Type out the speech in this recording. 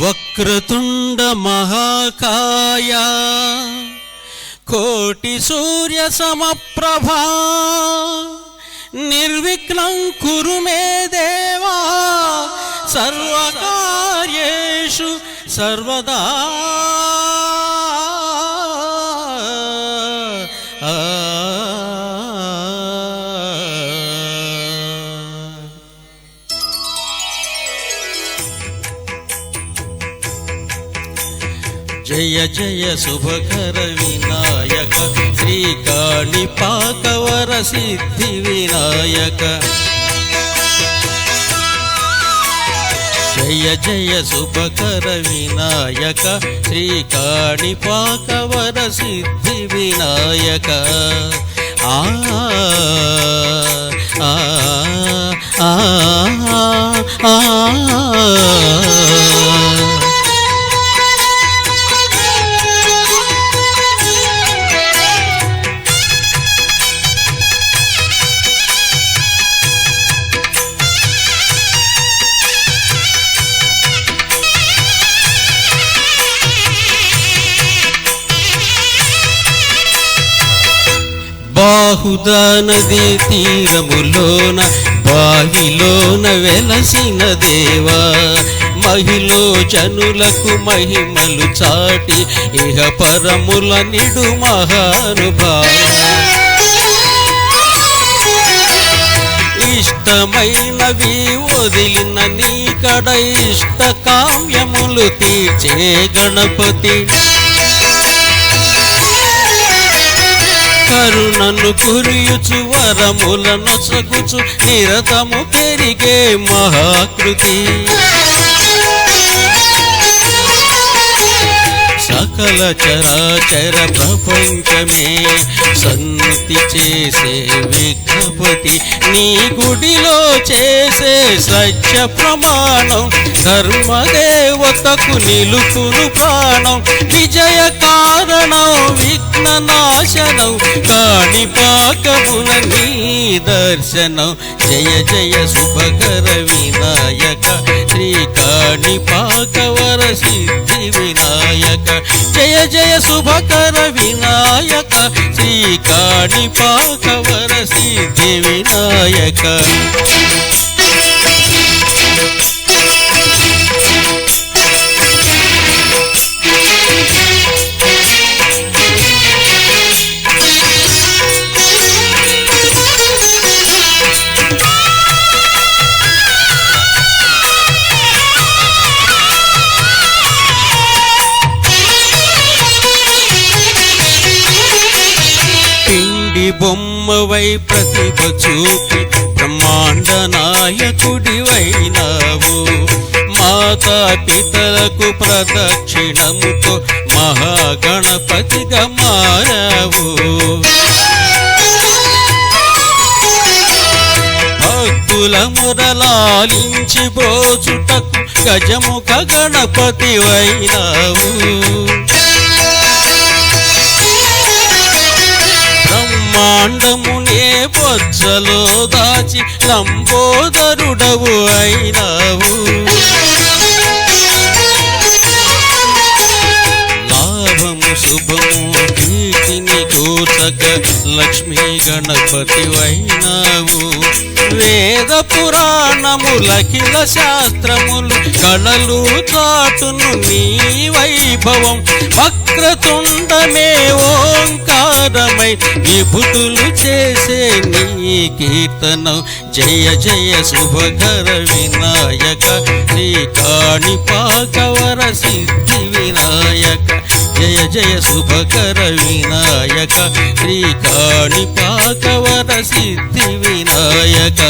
వక్రతుండ మహాకాయ కోటి సూర్య సమప్రభా నిర్విఘ్నం కురు మే దేవా సర్వకార్యేషు సర్వదా. జయ జయ శుభకర వినాయక శ్రీకాణిపాకవర సిద్ధి వినాయక. జయ జయ శుభకర వినాయక శ్రీకాణిపాకవర సిద్ధి వినాయక. ఆ ఆ ఆ ఆ బాహుదా నదీ తీరములోన బావిలోన వెలసిన దేవా మహిలో జనులకు మహిమలు చాటి ఇహ పరముల నిడు మహానుభావ. ఇష్టమైనవి వదిలిన నీకడ ఇష్ట కామ్యములు తీర్చే గణపతి. కరుణను కురియుచు వరములను సగుచు నిరతము పెరిగే మహాకృతి. సకల చరాచర ప్రపంచమే సన్నిధి చేసే విఘ్నపతి. నీ గుడిలో చేసే సత్య ప్రమాణం ధర్మదేవతకు నిలుపును ప్రాణం. విజయ కారణం విఘ్న నాశనం కాణిపాకమున నీ దర్శనం. జయ జయ శుభకర వినాయక శ్రీకాణిపాకవర సిద్ధి వినాయక. జయ జయ శుభకర వినాయక శ్రీకాణిపాకవర సిద్ధి వినాయక. బొమ్మవై ప్రతిభ చూపి బ్రహ్మాండ నాయకుడివైనావు. మాతా పితలకు ప్రదక్షిణముతో మహాగణపతిగా మారావు. భక్తుల మురలాలించి బ్రోచుటకు గజముఖ గణపతివైనావు. బ్రహ్మాండమునే బొజ్జలో దాచి లంబోదరుడవు అయినావు. లాభము శుభము కీర్తిని కూర్చక లక్ష్మీ గణపతివైనావు. వేద పురాణములఖిల శాస్త్రములు కళలు చాటును నీ వైభవం. వక్రతుండమే ఓంకారమై విభుతులు చేసే నీ కీర్తనం. జయ జయ శుభకర వినాయక శ్రీకాణిపాకవర సిద్ధి వినాయక. జయ జయ శుభకర వినాయక శ్రీకాణిపాకవర సిద్ధి వినాయక.